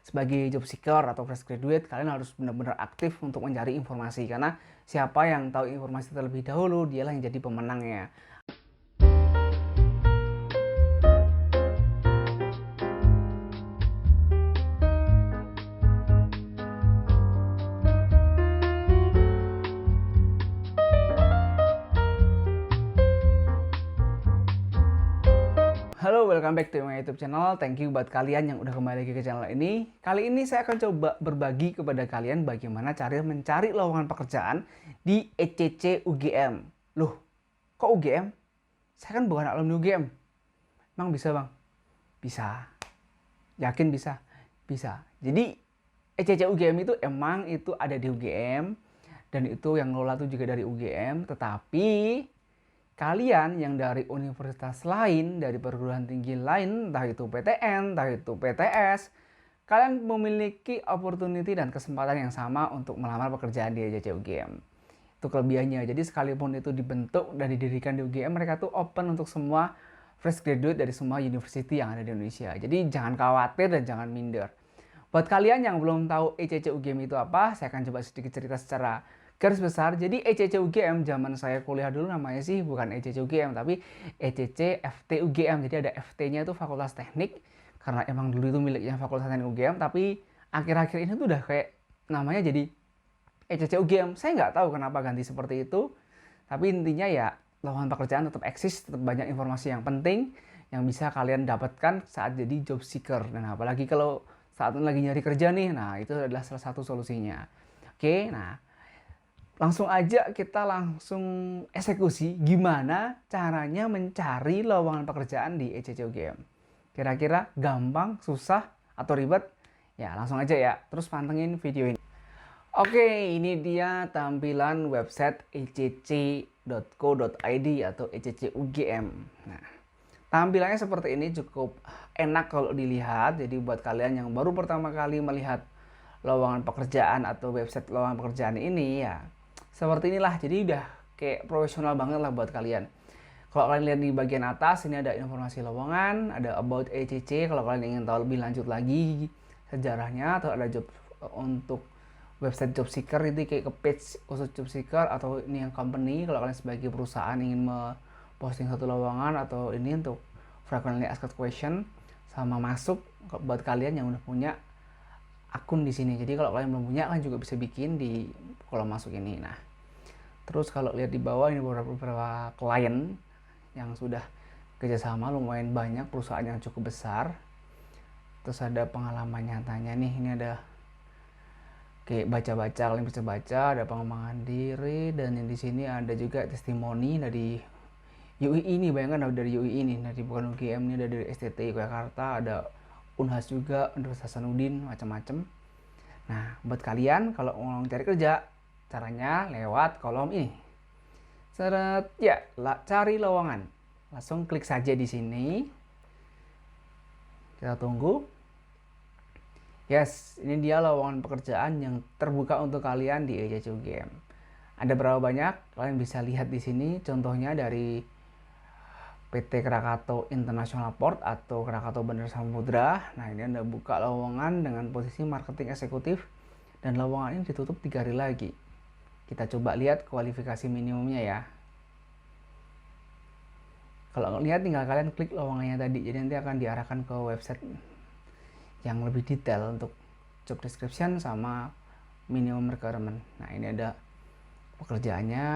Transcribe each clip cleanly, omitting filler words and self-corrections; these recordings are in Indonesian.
sebagai job seeker atau fresh graduate, kalian harus benar-benar aktif untuk mencari informasi. Karena siapa yang tahu informasi terlebih dahulu, dialah yang jadi pemenangnya. Halo, welcome back to my YouTube channel. Thank you buat kalian yang udah kembali lagi ke channel ini. Kali ini saya akan coba berbagi kepada kalian bagaimana cara mencari lowongan pekerjaan di ECC UGM. Loh, kok UGM? Saya kan bukan alumni UGM. Emang bisa, Bang? Bisa. Yakin bisa? Bisa. Jadi ECC UGM itu emang itu ada di UGM dan itu yang ngelola tuh juga dari UGM, tetapi kalian yang dari universitas lain, dari perguruan tinggi lain, entah itu PTN, entah itu PTS, kalian memiliki opportunity dan kesempatan yang sama untuk melamar pekerjaan di ECC UGM. Itu kelebihannya. Jadi sekalipun itu dibentuk dan didirikan di UGM, mereka tuh open untuk semua fresh graduate dari semua university yang ada di Indonesia. Jadi jangan khawatir dan jangan minder. Buat kalian yang belum tahu ECC UGM itu apa, saya akan coba sedikit cerita secara garis besar. Jadi ECC UGM zaman saya kuliah dulu namanya sih bukan ECC UGM tapi ECC FT UGM. Jadi ada FT-nya itu Fakultas Teknik karena emang dulu itu miliknya Fakultas Teknik UGM, tapi akhir-akhir ini tuh udah kayak namanya jadi ECC UGM. Saya nggak tahu kenapa ganti seperti itu. Tapi intinya ya lowongan pekerjaan tetap eksis, tetap banyak informasi yang penting yang bisa kalian dapatkan saat jadi job seeker. Dan apalagi kalau saat ini lagi nyari kerja nih, nah itu adalah salah satu solusinya. Oke, nah langsung aja kita langsung eksekusi gimana caranya mencari lowongan pekerjaan di ECC UGM. Kira-kira gampang, susah, atau ribet? Ya langsung aja ya, terus pantengin video ini. Oke, ini dia tampilan website ecc.co.id atau ECC UGM. Nah, tampilannya seperti ini, cukup enak kalau dilihat. Jadi buat kalian yang baru pertama kali melihat lowongan pekerjaan atau website lowongan pekerjaan ini ya seperti inilah. Jadi udah kayak profesional banget lah buat kalian. Kalau kalian lihat di bagian atas ini ada informasi lowongan, ada about ECC kalau kalian ingin tahu lebih lanjut lagi sejarahnya, atau ada job untuk website job seeker itu kayak ke page khusus job seeker, atau ini yang company kalau kalian sebagai perusahaan ingin posting satu lowongan, atau ini untuk frequently asked question sama masuk buat kalian yang udah punya akun di sini. Jadi kalau kalian belum punya kan juga bisa bikin di kolom masuk ini. Nah, terus kalau lihat di bawah ini beberapa klien yang sudah kerjasama lumayan banyak, perusahaan yang cukup besar. Terus ada pengalaman nyatanya nih, ini ada kayak baca-baca, kalian bisa baca, ada pengembangan diri, dan yang di sini ada juga testimoni dari UI ini, bayangkan dari UI ini, dari bukan UGM, ini ada dari STT Yogyakarta, ada Unhas juga, Universitas Hasanuddin, macam-macam. Nah, buat kalian kalau mau cari kerja, caranya lewat kolom ini. Seret, ya, cari lowongan. Langsung klik saja di sini. Kita tunggu. Yes, ini dia lowongan pekerjaan yang terbuka untuk kalian di ECC UGM. Ada berapa banyak? Kalian bisa lihat di sini. Contohnya dari PT Krakatau International Port atau Krakatau Bandar Samudra. Nah, ini Anda buka lowongan dengan posisi marketing eksekutif dan lowongan ini ditutup 3 hari lagi. Kita coba lihat kualifikasi minimumnya ya. Kalau lihat tinggal kalian klik lowongannya tadi. Jadi nanti akan diarahkan ke website yang lebih detail untuk job description sama minimum requirement. Nah, ini ada pekerjaannya.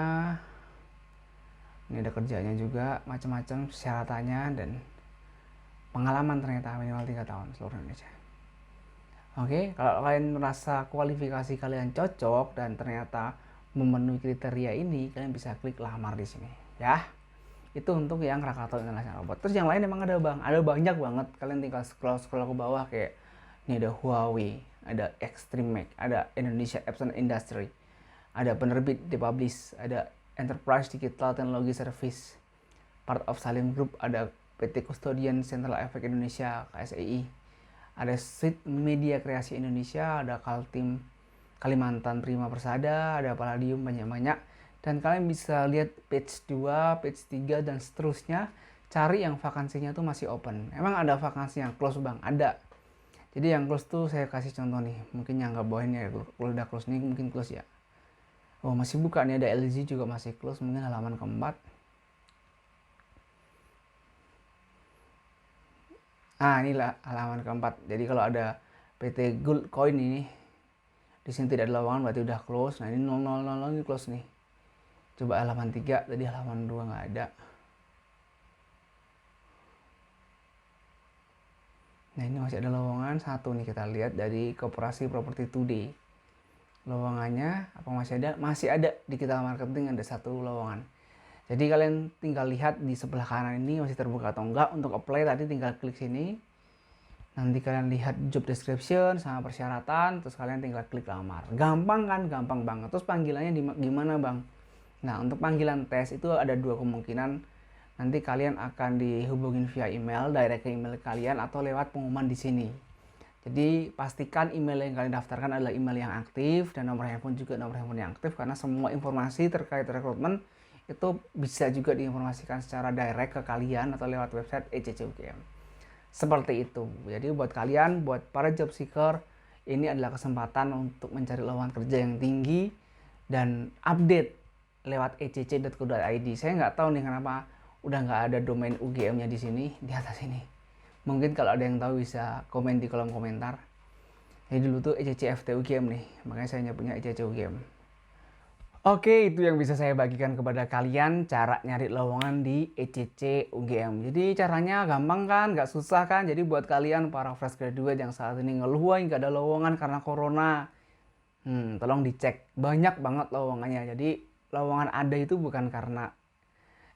Ini ada kerjanya juga, macam-macam persyaratannya, dan pengalaman ternyata minimal 3 tahun seluruh Indonesia. Oke, kalau kalian merasa kualifikasi kalian cocok dan ternyata memenuhi kriteria ini, kalian bisa klik lamar di sini, ya. Itu untuk yang Krakatau International Robot. Terus yang lain emang ada banyak banget. Kalian tinggal scroll ke bawah kayak ini ada Huawei, ada Extreme Mac, ada Indonesia Apps and Industry, ada penerbit Depublish, ada Enterprise Digital Technology Service, part of Salim Group, ada PT Custodian Central Efek Indonesia KSEI, ada Suite Media Kreasi Indonesia, ada Kaltim Kalimantan Prima Persada, ada Palladium, banyak-banyak. Dan kalian bisa lihat page 2, page 3, dan seterusnya. Cari yang vakansinya tuh masih open. Emang ada vakansi yang close, Bang? Ada. Jadi yang close tuh saya kasih contoh nih, mungkin yang nggak bawain ya, kalau udah close nih mungkin close ya. Oh masih buka nih, ada LG juga masih close, mungkin halaman keempat. Inilah halaman keempat. Jadi kalau ada PT Gold Coin ini, di sini tidak ada lowongan berarti udah close. Nah ini 000 ini close nih. Coba halaman 3, tadi halaman 2 nggak ada. Nah ini masih ada lowongan satu nih, kita lihat dari Koperasi Properti Today. Lowongannya apa masih ada? Masih ada, di Kita Marketing ada satu lowongan. Jadi kalian tinggal lihat di sebelah kanan ini masih terbuka atau enggak. Untuk apply tadi tinggal klik sini. Nanti kalian lihat job description sama persyaratan, terus kalian tinggal klik lamar. Gampang kan? Gampang banget. Terus panggilannya gimana bang? Nah untuk panggilan tes itu ada 2 kemungkinan. Nanti kalian akan dihubungin via email, direct ke email kalian atau lewat pengumuman di sini. Jadi pastikan email yang kalian daftarkan adalah email yang aktif dan nomor handphone juga nomor handphone yang aktif, karena semua informasi terkait rekrutmen itu bisa juga diinformasikan secara direct ke kalian atau lewat website ECC UGM. Seperti itu. Jadi buat kalian, buat para job seeker, ini adalah kesempatan untuk mencari lowongan kerja yang tinggi dan update lewat ecc.co.id. Saya nggak tahu nih kenapa udah nggak ada domain UGM-nya di sini, di atas ini. Mungkin kalau ada yang tahu bisa komen di kolom komentar. Jadi dulu tuh ECC UGM nih, makanya saya punya ECC UGM. Oke, itu yang bisa saya bagikan kepada kalian, cara nyari lowongan di ECC UGM. Jadi caranya gampang kan, nggak susah kan. Jadi buat kalian para fresh graduate yang saat ini ngeluh, wah nggak ada lowongan karena corona, tolong dicek, banyak banget lowongannya. Jadi lowongan ada itu bukan karena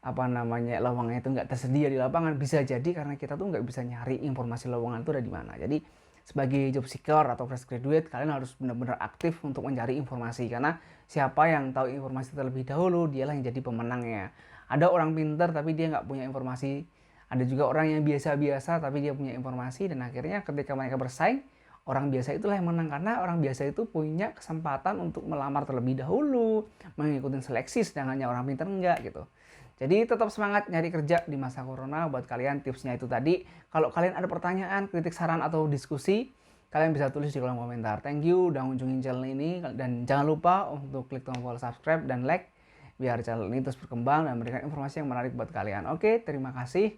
lowongan itu nggak tersedia di lapangan. Bisa jadi karena kita tuh nggak bisa nyari informasi lowongan itu ada di mana. Jadi sebagai job seeker atau fresh graduate, kalian harus benar-benar aktif untuk mencari informasi, karena siapa yang tahu informasi terlebih dahulu dialah yang jadi pemenangnya. Ada orang pintar tapi dia nggak punya informasi, ada juga orang yang biasa-biasa tapi dia punya informasi, dan akhirnya ketika mereka bersaing, orang biasa itulah yang menang, karena orang biasa itu punya kesempatan untuk melamar terlebih dahulu, mengikuti seleksi, sedangkan orang pintar enggak gitu. Jadi tetap semangat nyari kerja di masa corona. Buat kalian tipsnya itu tadi. Kalau kalian ada pertanyaan, kritik, saran, atau diskusi, kalian bisa tulis di kolom komentar. Thank you udah ngunjungin channel ini. Dan jangan lupa untuk klik tombol subscribe dan like, biar channel ini terus berkembang dan memberikan informasi yang menarik buat kalian. Oke, terima kasih.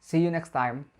See you next time.